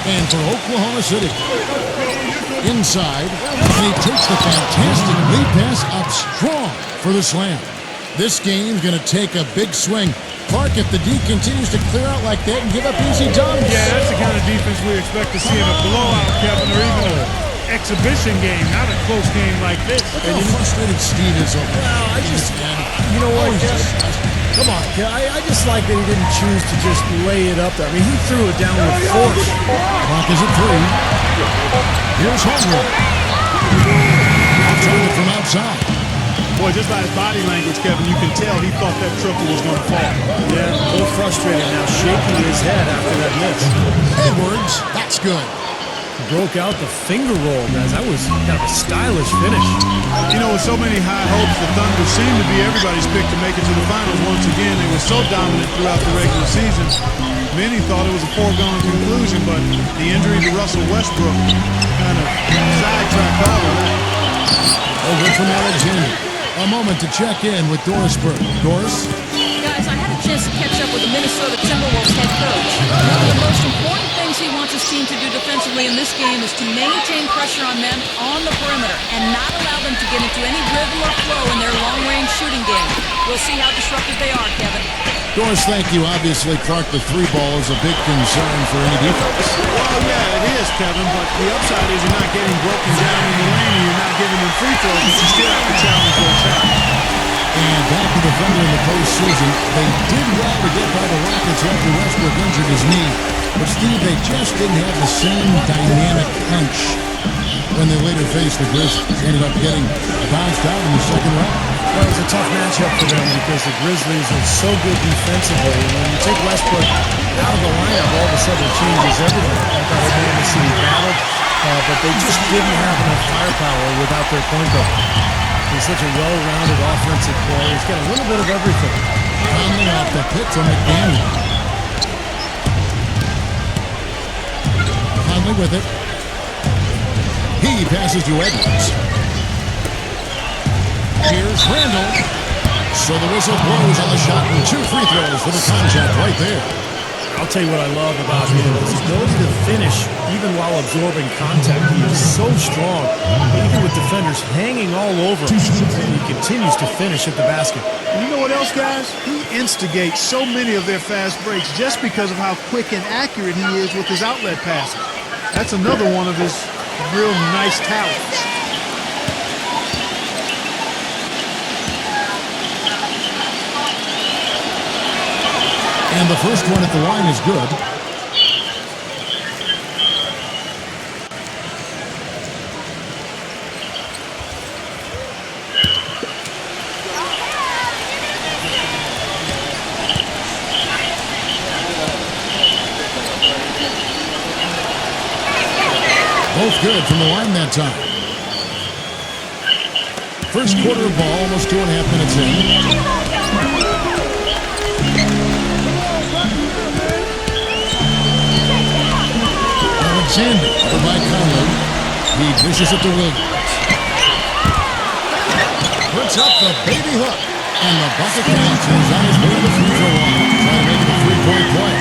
And for Oklahoma City, inside, and he takes the fantastic lead pass up strong for the slam. This game's going to take a big swing. Clark, if the D continues to clear out like that and give up easy dunks. Yeah, that's the kind of defense we expect to see in a blowout, Kevin, or even an exhibition game, not a close game like this. Look how frustrated Steve is over. Well, you know what, come on, I just like that he didn't choose to just lay it up there. I mean, he threw it down with force. Clock is at 3. Here's Holmgren. Target from outside. Boy, just by his body language, Kevin, you can tell he thought that triple was going to fall. Yeah, a little frustrated now, shaking his head after that miss. Edwards, that's good. Broke out the finger roll, guys. That was kind of a stylish finish. You know, with so many high hopes, the Thunder seem to be everybody's pick to make it to the finals once again. They were so dominant throughout the regular season. Many thought it was a foregone conclusion, but the injury to Russell Westbrook kind of sidetracked all of that. Over from Alexander. A moment to check in with Doris Burke. Doris? Guys, I had a chance to catch up with the Minnesota Timberwolves head coach. One of the most important things he wants his team to do defensively in this game is to maintain pressure on them on the perimeter and not allow them to get into any rhythm or flow in their long-range shooting game. We'll see how disruptive they are, Kevin. Doris, thank you. Obviously, Clark, the three ball is a big concern for any defense. Well, yeah, it is, Kevin, but the upside is you're not getting broken down in the lane and you're not giving them free throws, but you still have to challenge those shots. And back to the Thunder in the postseason. They did well to get by the Rockets after Westbrook injured his knee. But, Steve, they just didn't have the same dynamic punch when they later faced the Grizzlies. Ended up getting bounced out in the second round. Well, it was a tough matchup for them because the Grizzlies are so good defensively. And when you take Westbrook out of the lineup, all of a sudden it changes everything. I thought Oklahoma City battled, but they just didn't have enough firepower without their point guard. He's such a well-rounded offensive player. He's got a little bit of everything. Conley off the pick from McDaniel. Conley with it. He passes to Edwards. Here's Randall. So the whistle blows on the shot and 2 free throws for the contact right there. I'll tell you what I love about him, his ability to finish even while absorbing contact. He is so strong, even with defenders hanging all over him, and he continues to finish at the basket. And you know what else, guys? He instigates so many of their fast breaks just because of how quick and accurate he is with his outlet passes. That's another one of his real nice talents. And the first one at the line is good. Both good from the line that time. First quarter of ball, almost 2.5 minutes in. Alexander, over by Conley. He dishes it to Williams. Puts up the baby hook. And the bucket counts. He's on his way to the free throw line. Trying to make it a 3-point play.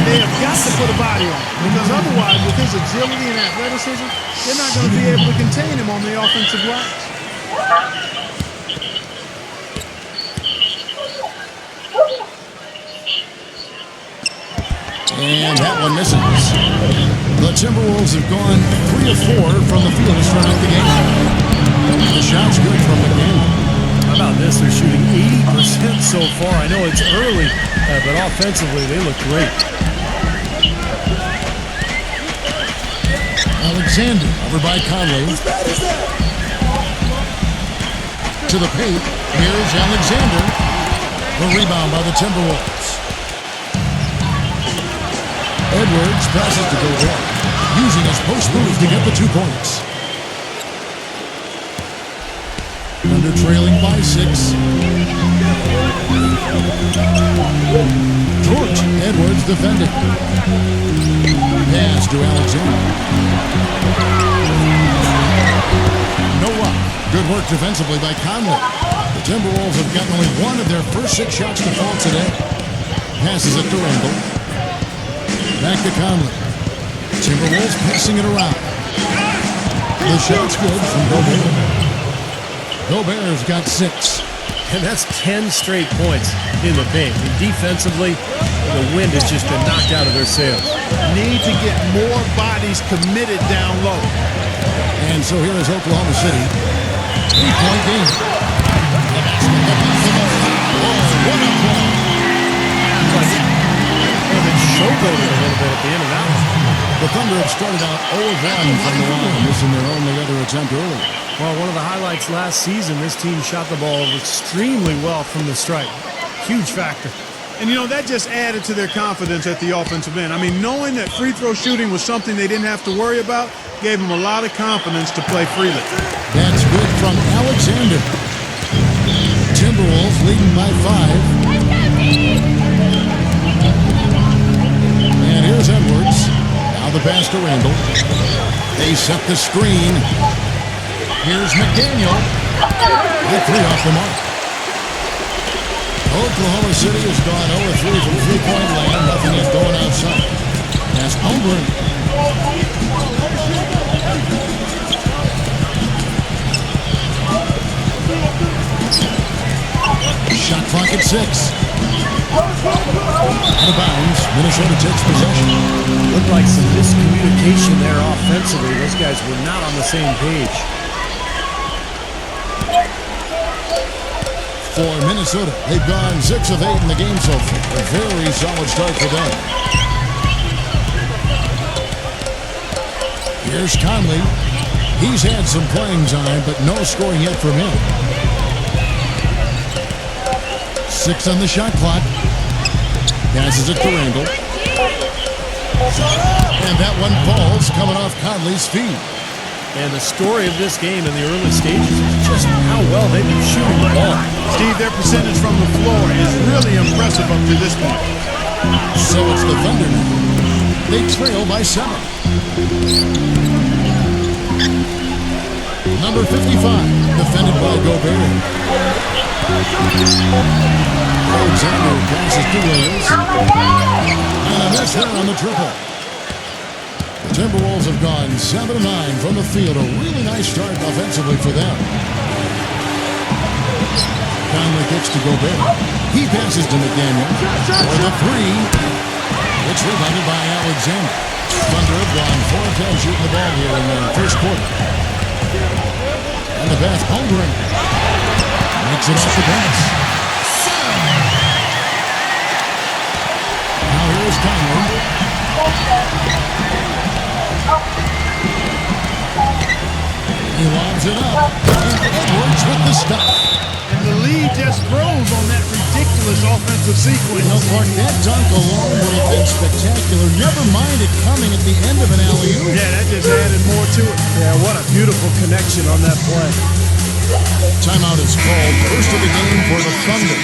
They have got to put a body on him, because otherwise, with his agility and athleticism, they're not going to be able to contain him on the offensive line. And that one misses. The Timberwolves have gone 3 of 4 from the field to start out the game. The shot's good from McDaniel. How about this? They're shooting 80% so far. I know it's early, but offensively they look great. Alexander over by Conley. To the paint. Here's Alexander. The rebound by the Timberwolves. Edwards passes to Gobert, using his post move to get the 2 points. Under trailing by 6. George Edwards defending. Pass to Alexander. No luck. Good work defensively by Conley. The Timberwolves have gotten only 1 of their first 6 shots to fall today. Passes it to Randall. Back to Conley. Timberwolves passing it around. The shot's good from Gobert. Gobert's got 6. And that's 10 straight points in the paint. And defensively, the wind has just been knocked out of their sails. Need to get more bodies committed down low. And so here is Oklahoma City. 3-point game. What a play. Well, they showboated a little bit at the end of that one. The Thunder have started out 0-1 from the line, missing their only other attempt early. Well, one of the highlights last season, this team shot the ball extremely well from the stripe. Huge factor. And, you know, that just added to their confidence at the offensive end. I mean, knowing that free throw shooting was something they didn't have to worry about gave them a lot of confidence to play freely. That's good from Alexander. Timberwolves leading by 5. And here's Edwards. Now the pass to Randall. They set the screen. Here's McDaniel. The 3 off the mark. Oklahoma City has gone 0-3 from three-point land. Nothing is going outside. That's Holmgren. Shot clock at 6. Out of bounds. Minnesota takes possession. Looked like some miscommunication there offensively. Those guys were not on the same page. For Minnesota, they've gone 6 of 8 in the game so far. A very solid start for them. Here's Conley. He's had some playing time, but no scoring yet from him. 6 on the shot clock. Passes it to Randall. And that one falls, coming off Conley's feet. And the story of this game in the early stages is just how well they've been shooting the ball. Steve, their percentage from the floor is really impressive up to this point. So it's the Thunder now. They trail by 7. Number 55, defended by Gobert. Alexander passes to Williams. And a miss there on the triple. The Timberwolves have gone 7-9 from the field. A really nice start offensively for them. Conley kicks to Gobert. He passes to McDaniel. For the 3. It's rebounded by Alexander. Thunder have gone 4 attempts shooting the ball here in the first quarter. And the pass, Holmgren. Makes it off the pass. Now here's Conley. He lobs it up. And Edwards with the stop. And the lead just grows on that ridiculous offensive sequence. You know, Clark, that dunk alone would have been spectacular. Never mind it coming at the end of an alley-oop. Yeah, that just added more to it. Yeah, what a beautiful connection on that play. Timeout is called. First of the game for the Thunder.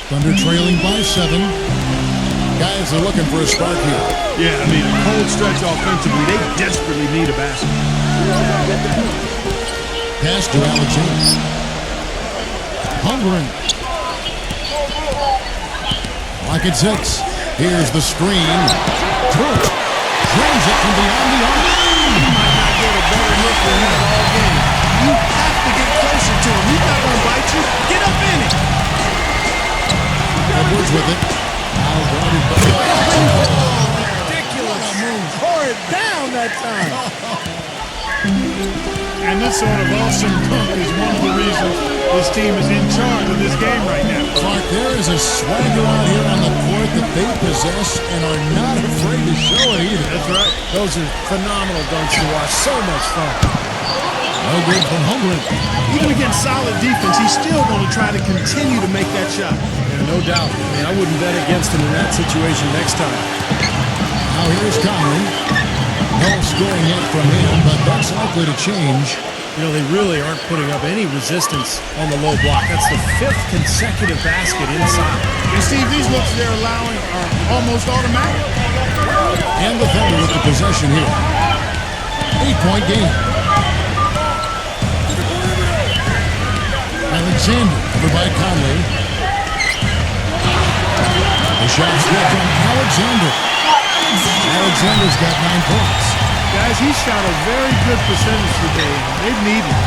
Thunder trailing by 7. Guys are looking for a spark here. Yeah, I mean, a cold stretch offensively. They desperately need a basket. Pass to Alexander. Holmgren. Lock at 6. Here's the screen. Through. Drains it from beyond the arc. You might not get a better look than him all game. You have to get closer to him. He's not going to bite you. Get up in it. Edwards with it. Now guarded by Ridiculous move. Tore it down that time. And this sort of awesome dunk is one of the reasons this team is in charge of this game right now. Clark, there is a swagger out here on the court that they possess and are not afraid to show it either. That's right. Those are phenomenal dunks to watch. So much fun. No good from Holmgren. Even against solid defense, he's still going to try to continue to make that shot. Yeah, no doubt. I mean, I wouldn't bet against him in that situation next time. Now here's Conley. No scoring yet from him, but that's likely to change. You know, they really aren't putting up any resistance on the low block. That's the 5th consecutive basket inside. And Steve, these looks they're allowing are almost automatic. And the Thunder with the possession here. 8-point game. Alexander over by Conley. The shot's good from Alexander. Alexander's got 9 points. Guys, he shot a very good percentage today. They've needed it.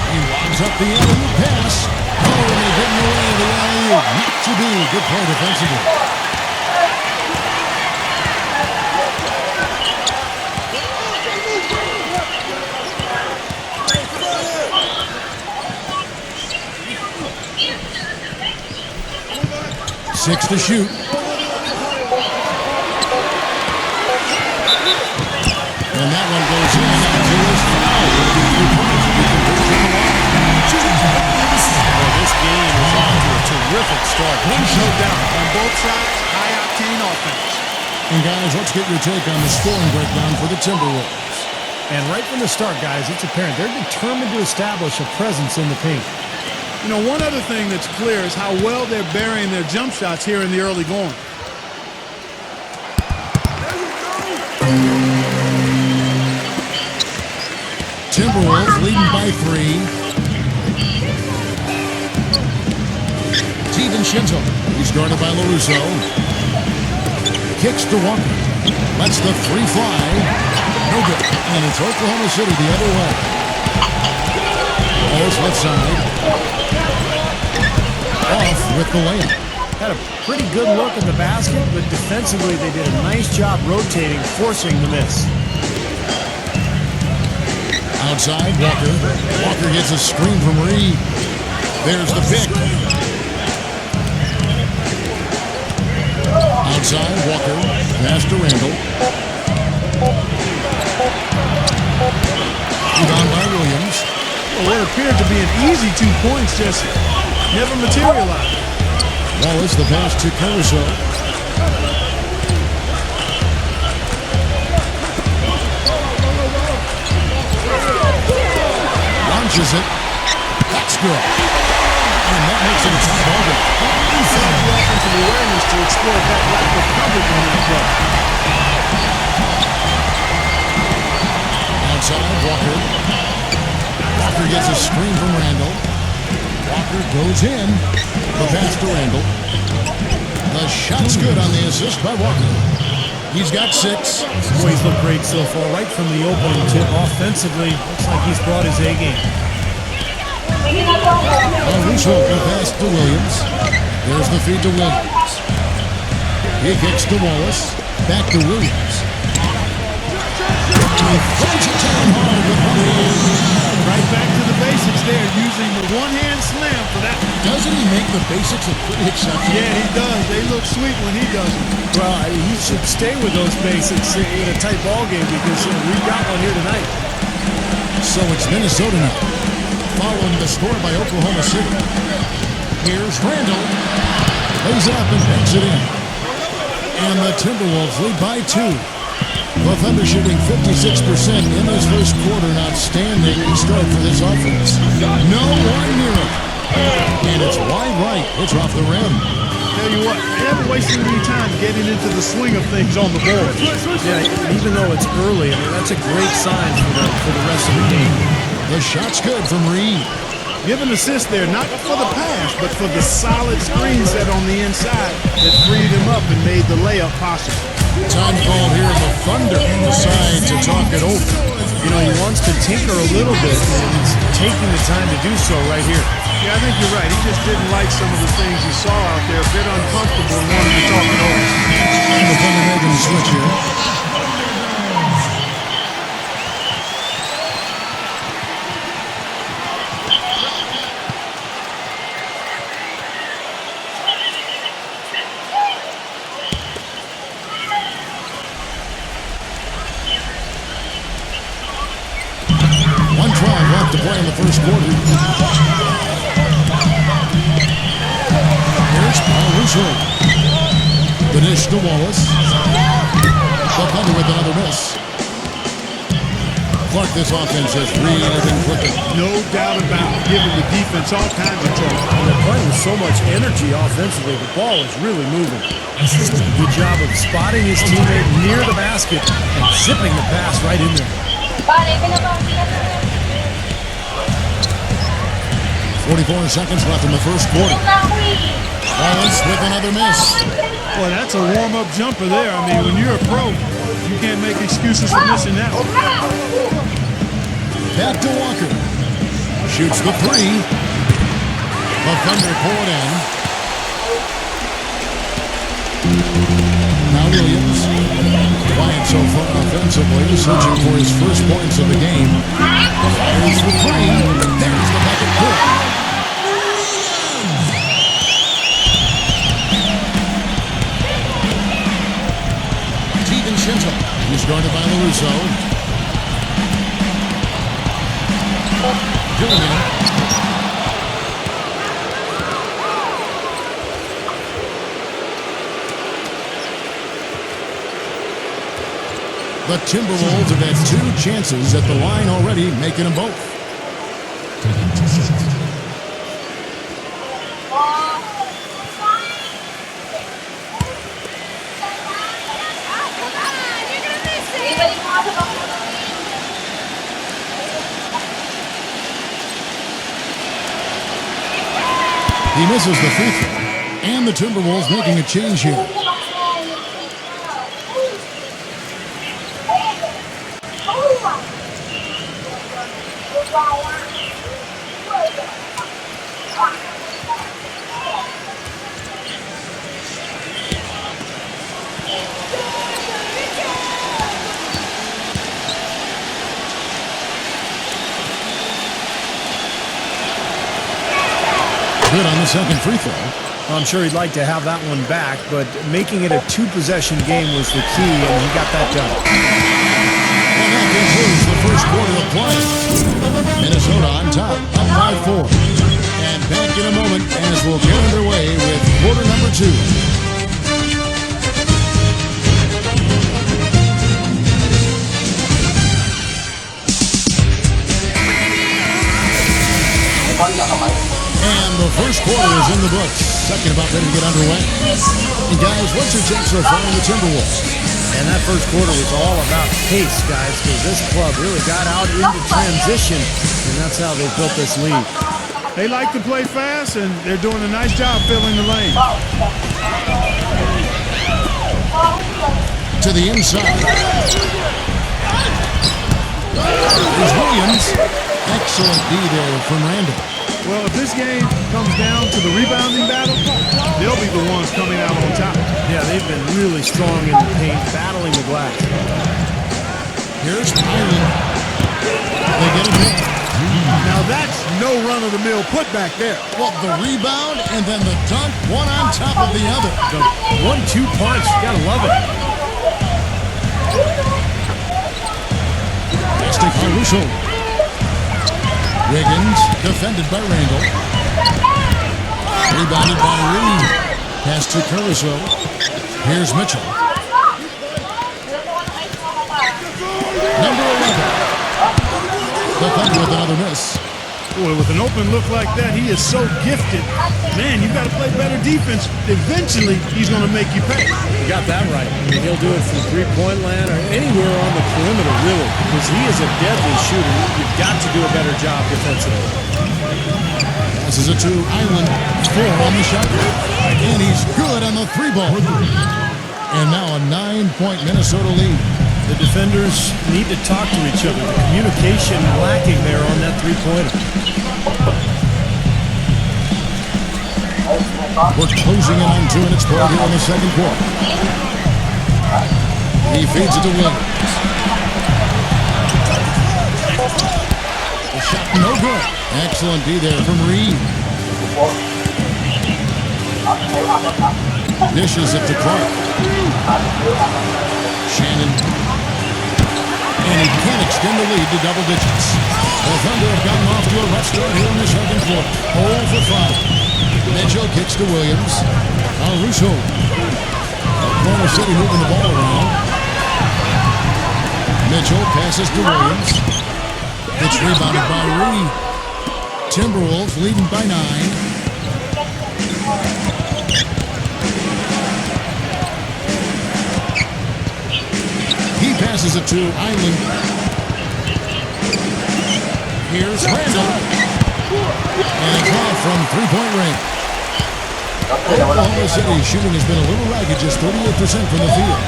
He lobs up the alley-oop pass. Oh, and they get in the way of the alley-oop. Not to be. Good play defensively. Six to shoot. And that one goes in after his foul. It'll be 3 points. He can put it in the line. Well, this game is off to a terrific start. No doubt. On both sides, high-octane offense. And guys, let's get your take on the scoring breakdown for the Timberwolves. And right from the start, guys, it's apparent they're determined to establish a presence in the paint. You know, one other thing that's clear is how well they're burying their jump shots here in the early going. Timberwolves leading by 3. DiVincenzo. He's guarded by LaRusso. Kicks to Walker. Lets the 3 fly. No good. And it's Oklahoma City the other way. Wallace left side. Off with the layup. Had a pretty good look at the basket, but defensively they did a nice job rotating, forcing the miss. Outside, Walker. Walker gets a screen from Reed. There's the pick. Outside, Walker. Pass to Randall. Rebound by Williams. Well, what appeared to be an easy 2 points just never materialized. Wallace, the pass to Caruso. Launches it. That's good. And that makes it a tie ball game. He's had the offensive awareness to exploit that lack of coverage on that play. Outside, Walker. Walker gets a screen from Randall. Walker goes in. The pass to Randall. The shot's good on the assist by Walker. He's got 6. Boy, he's looked great so far. Right from the opening tip, offensively, looks like he's brought his A game. Russo, the pass to Williams. There's the feed to Williams. He kicks to Wallace. Back to Williams. He throws it down hard with one hand. Right back to the basics there, using the one-hand slam for that. Doesn't he make the basics look pretty exceptional? Yeah, he does. They look sweet when he does it. Well, he should stay with those basics in a tight ball game because we've got one here tonight. So it's Minnesota now, following the score by Oklahoma City. Here's Randall. Lays it up and banks it in. And the Timberwolves lead by 2. The Thunder shooting 56% in this first quarter. An outstanding start for this offense. No one near it. And it's wide right. It's off the rim. Tell you what, they haven't wasted any time getting into the swing of things on the board. Yeah, even though it's early, I mean, that's a great sign for the rest of the game. The shot's good from Reed. Give an assist there, not for the pass, but for the solid screen set on the inside that freed him up and made the layup possible. Time called here. The Thunder decide to talk it over. You know, he wants to tinker a little bit, and he's taking the time to do so right here. Yeah, I think you're right. He just didn't like some of the things he saw out there. A bit uncomfortable and wanted to talk it over. And the Thunder making the switch here. To play in the first quarter. Here's Paul Russo. The dish to Wallace. The Thunder with another miss. Clark, this offense has really been clicking. No doubt about it, giving the defense all kinds of trouble. And they're playing with so much energy offensively. The ball is really moving. Just a good job of spotting his teammate near the basket and zipping the pass right in there. 44 seconds left in the first quarter. Wallace with another miss. Boy, that's a warm-up jumper there. I mean, when you're a pro, you can't make excuses for missing that one. Back to Walker. Shoots the three. The Thunder pour it in. Now Williams. Quiet so far offensively, searching for his first points of the game. Fires for three. There's the bucket. Good. He's guarded by LaRusso. Julian. The Timberwolves have had two chances at the line already, making them both. He misses the free throw, and the Timberwolves making a change here. Good on the second free throw. I'm sure he'd like to have that one back, but making it a two-possession game was the key, and he got that done. And that concludes the first quarter of play. Minnesota on top, up by 4. And back in a moment as we'll get underway with quarter number 2. And the first quarter is in the books. Second about ready to get underway. And guys, what's your take so far on the Timberwolves? And that first quarter was all about pace, guys, because this club really got out into transition, and that's how they built this lead. They like to play fast, and they're doing a nice job filling the lane. To the inside. There's Williams. Excellent D there from Randall. Well, if this game comes down to the rebounding battle, they'll be the ones coming out on top. Yeah, they've been really strong in the paint, battling the glass. Here's Ireland. They get it hit. Now that's no run-of-the-mill putback there. Well, the rebound and then the dunk, one on top of the other. The 1-2 punch, you gotta love it. Stick by Russo. Wiggins, defended by Randall. Rebounded by Reed. Pass to Caruso. Here's Mitchell. Number 11. The Thunder with another miss. Boy, with an open look like that, he is so gifted. Man, you got to play better defense. Eventually, he's going to make you pay. You got that right. I mean, he'll do it from three-point land or anywhere on the perimeter, really, because he is a deadly shooter. You've got to do a better job defensively. Passes it to Island. 4 on the shot. And he's good on the 3-ball. And now a 9-point Minnesota lead. The defenders need to talk to each other. The communication lacking there on that three-pointer. We're closing in on 2 minutes play here in the second quarter. He feeds it to Williams. The shot no good. Excellent D there from Reed. Dishes it to Clark. Shannon. And he can extend the lead to double digits. The Thunder have gotten off to a rough start here in the second quarter. 0 for 5. Mitchell kicks to Williams. Russo. Oklahoma City moving the ball around. Mitchell passes to Williams. It's rebounded by Reed. Timberwolves leading by 9. He passes it to Island. Here's Randall. And it's off from three-point range. Oklahoma City shooting has been a little ragged, just 38% from the field.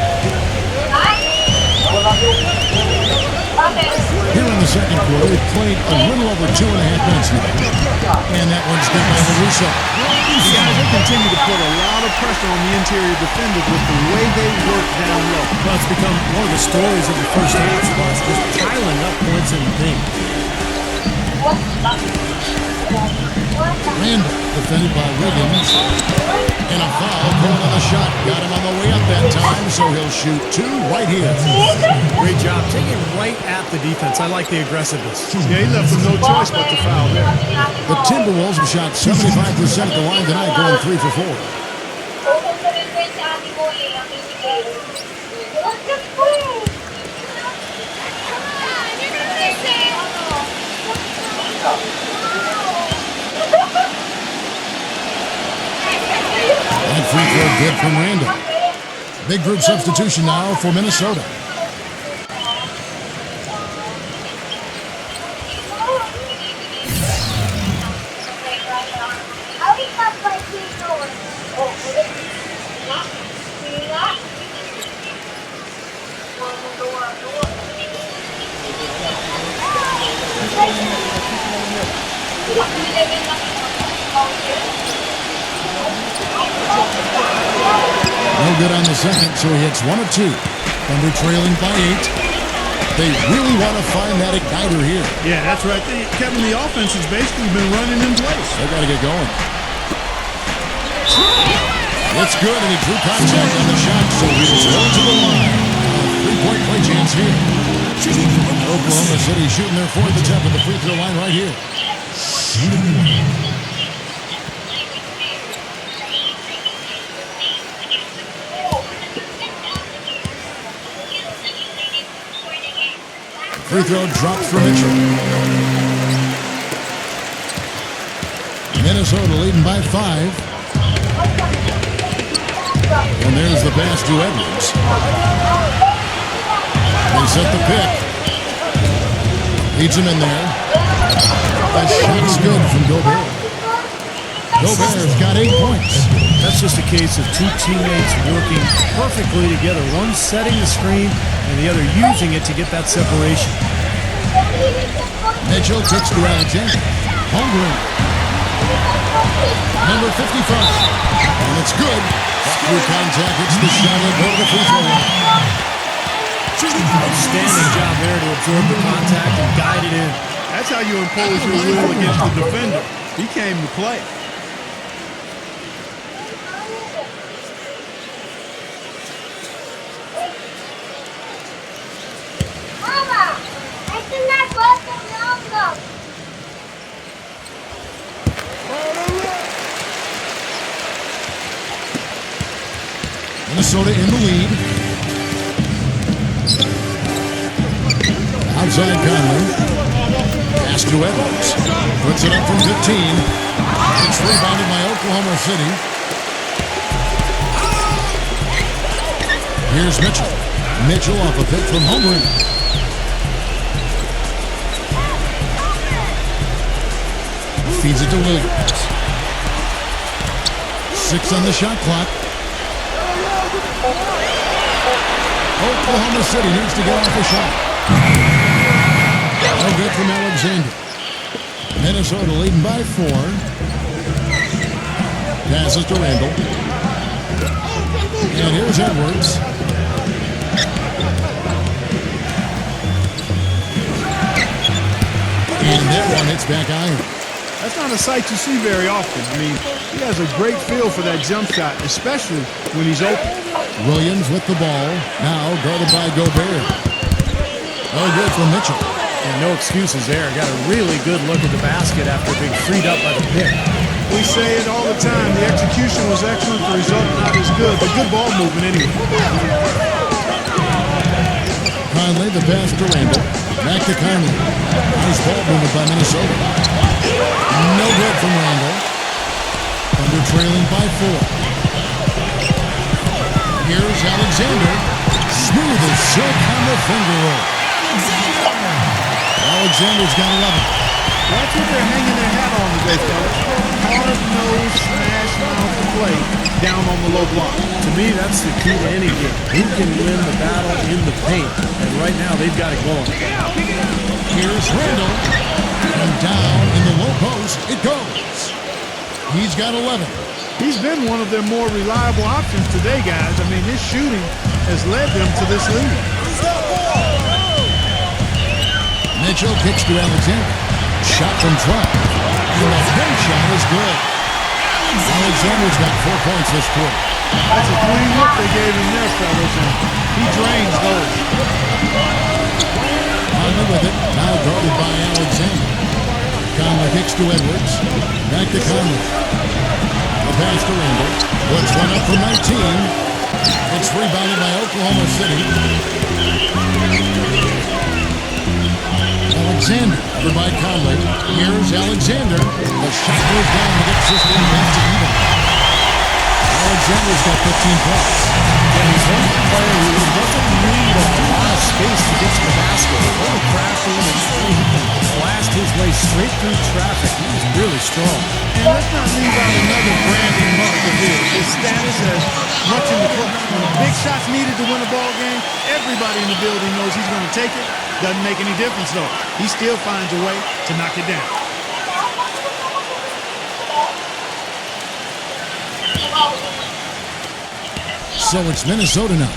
Here in the second quarter, we've played a little over 2.5 minutes now. And that one's done by LaRusso. These guys, they continue to put a lot of pressure on the interior defenders with the way they work down low. Well, it's become one of the stories of the first half, Spots, just piling up points in the paint. Randall defended by Williams. And a foul called on the shot. Got him on the way up that time, so he'll shoot 2 right here. Great job taking right at the defense. I like the aggressiveness. Yeah, he left with no choice but to foul there. The Timberwolves have shot 75% at the line tonight, going 3 for 4. And free throw good from Randall. Big group substitution now for Minnesota. No good on the second, so he hits 1 of 2. Thunder trailing by 8. They really want to find that igniter here. Yeah, that's right. Kevin, the offense has basically been running in place. They got to get going. It's good, and he drew contact on the shot, so he was going to the line. Three-point play chance here. Oklahoma City shooting their 4th attempt at the free throw line right here. Free throw dropped for Mitchell. Minnesota leading by 5. And there's the pass to Edwards. They set the pick. Leads him in there. The shot's good from Gobert. Gobert's got 8 points. That's just a case of 2 teammates working perfectly together. One setting the screen and the other using it to get that separation. Mitchell kicks to Alexander. Holmgren. Number 55. And it's good. Through contact, it's the shot and go to the free throw line. Outstanding job there to absorb the contact and guide it in. That's how you impose your will against the defender. He came to play. Minnesota in the lead. Outside Conley. Pass to Edwards. Puts it up from 15. It's rebounded by Oklahoma City. Here's Mitchell. Mitchell off a pick from Holmgren. Feeds it to Williams. 6 on the shot clock. Oklahoma City needs to get off the shot. No good from Alexander. Minnesota leading by 4. Passes to Randall. And here's Edwards. And that one hits back iron. That's not a sight you see very often. I mean, he has a great feel for that jump shot, especially when he's open. Williams with the ball. Now guarded by Gobert. Oh, good for Mitchell. And no excuses there. Got a really good look at the basket after being freed up by the pick. We say it all the time. The execution was excellent. The result not as good, but good ball movement anyway. Conley Conley, the pass to Randall. Back to Conley. Nice ball movement by Minnesota. No good from Randall. Thunder trailing by 4. Here's Alexander. Smooth as silk on the finger roll. Alexander's got 11. That's what they're hanging their hat on today, fellas. Hard-nosed, smash-mouth play down on the low block. To me, that's the key to any game. Who can win the battle in the paint? And right now, they've got it going. Here's Randall. And down in the low post, it goes. He's got 11. He's been one of their more reliable options today, guys. I mean, his shooting has led them to this lead. Mitchell kicks to Alexander. Shot from front. And the bank shot is good. Alexander's got 4 points this quarter. That's a clean look they gave him there, fellas, and he drains those. Conley with it. Now guarded by Alexander. Conley kicks to Edwards. Back to Conley. The pass to Randall. Puts one up from 19. It's rebounded by Oklahoma City. Alexander, over by Conley. Here's Alexander. The shot goes down to get this one back to even. Alexander's got 15 points. And he's one player who doesn't need a lot of space to get to the basket. Really crafty and he can blast his way straight through traffic. He's really strong. And let's not leave out another branding mark of his status as much in the clutch. When a big shot's needed to win a ball game, everybody in the building knows he's going to take it. Doesn't make any difference, though. He still finds a way to knock it down. So it's Minnesota now.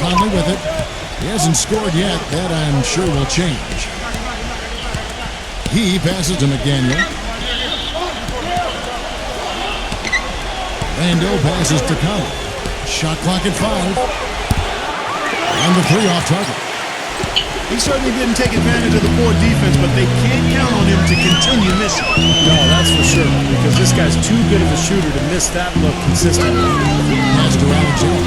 Conley with it. He hasn't scored yet. That I'm sure will change. He passes to McDaniel. Randall passes to Conley. Shot clock at 5. And the 3 off target. He certainly didn't take advantage of the poor defense, but they can't count on him to continue missing. No, that's for sure, because this guy's too good of a shooter to miss that look consistently. Pass to Alexander.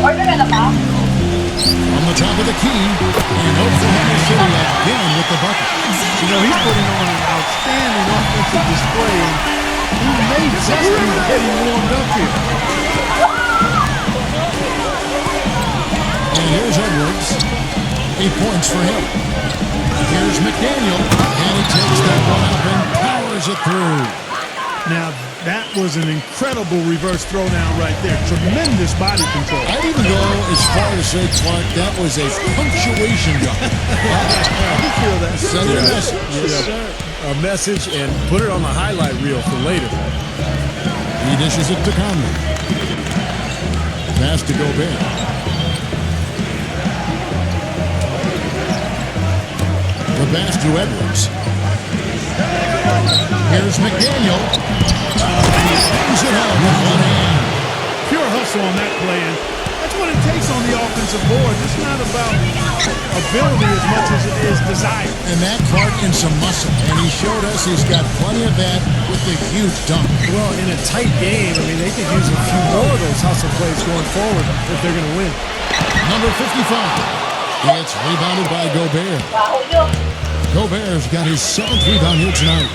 On the top of the key, and Oklahoma City again with the bucket. You know, he's putting on an outstanding offensive display, and he may just be getting warmed up here. And here's Edwards. 8 points for him. Here's McDaniel, and he takes that one up and powers it through. Now, that was an incredible reverse throwdown right there. Tremendous body control. I'd even go as far as say, Clark, that was a punctuation dunk. I feel that. Send a message. Yes, sir. A message and put it on the highlight reel for later. He dishes it to Conley. Pass to Gobert. The pass to Edwards. Here's McDaniel. He brings it home with one hand. Pure hustle on that play, and that's what it takes on the offensive board. It's not about ability as much as it is desire. And that part in some muscle. And he showed us he's got plenty of that with the huge dunk. Well, in a tight game, I mean, they could use a few more of those hustle plays going forward if they're going to win. Number 55. It's rebounded by Gobert. Gobert's got his 7th rebound here tonight.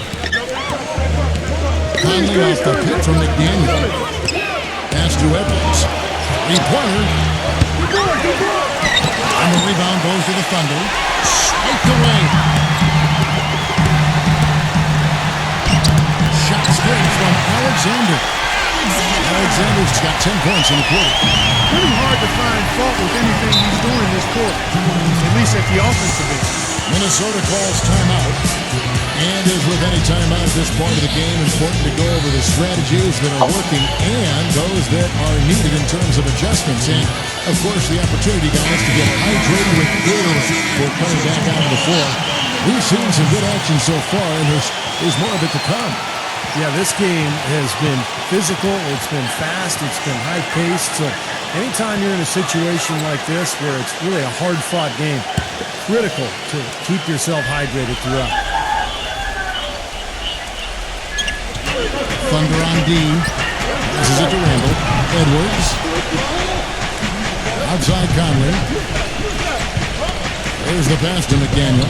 Conley off the pick from McDaniel. Pass to Edwards. 3-pointer. And the rebound goes to the Thunder. Straight away. Shot straight from Alexander. Alexander's got 10 points in the quarter. Pretty hard to find fault with anything he's doing this quarter, at least at the offensive end. Minnesota calls timeout. And as with any timeout at this point of the game, important to go over the strategies that are working and those that are needed in terms of adjustments. And, of course, the opportunity, guys, to get hydrated with Gatorade before coming back out on the floor. We've seen some good action so far, and there's more of it to come. Yeah, this game has been physical, it's been fast, it's been high-paced. So anytime you're in a situation like this where it's really a hard-fought game, critical to keep yourself hydrated throughout. Thunder on D. Passes it to Randall. Edwards. Outside Conley. There's the pass to McDaniel.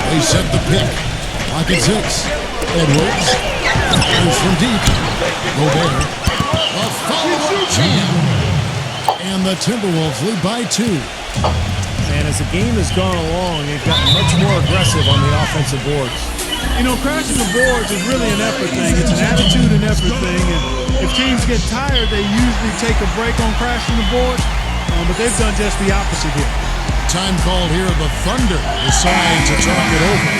They set the pick. Lock at 6. Edwards. Fires from deep. Gobert. A follow-up jam. And the Timberwolves lead by 2. And as the game has gone along, they've gotten much more aggressive on the offensive boards. You know, crashing the boards is really an effort thing. It's an attitude and effort thing. And if teams get tired, they usually take a break on crashing the boards. But they've done just the opposite here. Time called here. The Thunder decide to talk it over.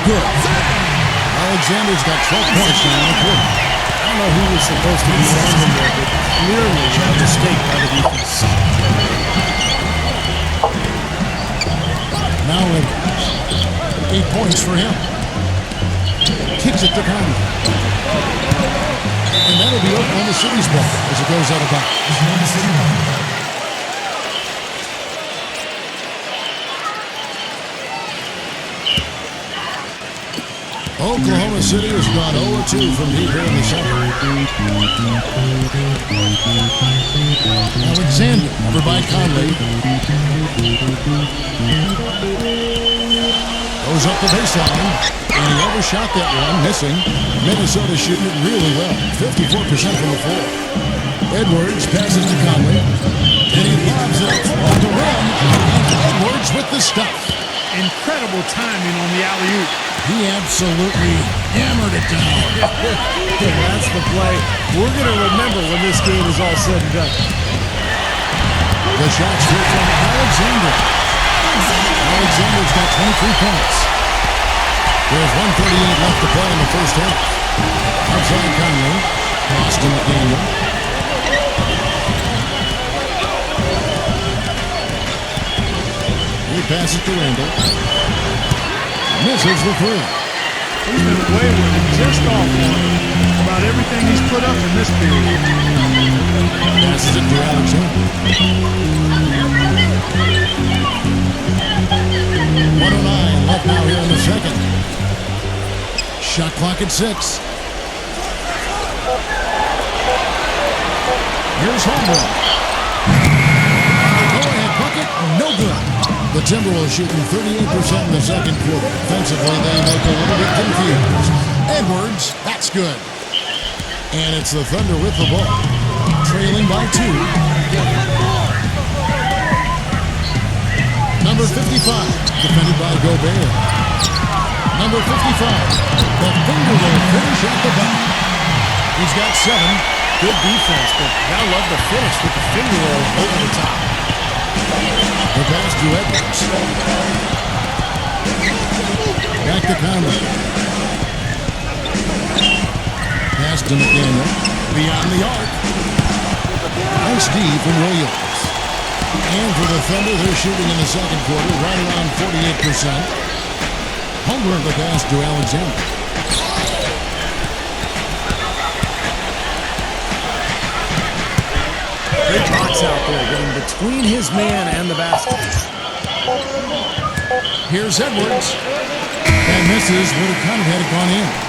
Good. Alexander's got 12 points now in the quarter. I don't know who was supposed to be on him there, but clearly a mistake by the defense. Now Edwards. 8 points for him. Kicks it to Conley. And that'll be Oklahoma City's ball as it goes out of bounds. Oklahoma City has gone 0-2 from deep here in the second. Alexander, over by Conley. Goes up the baseline, and he overshot that one, missing. Minnesota shooting it really well, 54% from the floor. Edwards passes to Conley, and he lobs it off the rim. Edwards with the stuff. Incredible timing on the alley-oop. He absolutely hammered it down. That's the play we're going to remember when this game is all said and done. The shot straight from Alexander. Alexander's got 23 points. There's 1:38 left to play in the first half. Outside Conley. Pass to McDaniel. He passes to Randall. Misses the three. He's been away with it, just off one. About everything he's put up in this period. Passes it to Alexander. 1:09 left now here in the second. Shot clock at 6. Here's Holmgren. Go-ahead bucket, no good. The Timberwolves shooting 38% in the second quarter. Defensively, they look a little bit confused. Edwards, that's good. And it's the Thunder with the ball. Trailing by 2. Number 55, defended by Gobert. Number 55, the Thunder will finish at the back. He's got 7. Good defense, but I love the finish with the finger roll over the top. The pass to Edwards. Back to Conley. Pass to McDaniel. Beyond the arc. Nice D from Williams. And for the Thunder, they're shooting in the second quarter right around 48%. Holmgren the pass to Alexander. Great box out there, getting between his man and the basket. Here's Edwards. And misses, would have kind of had it gone in.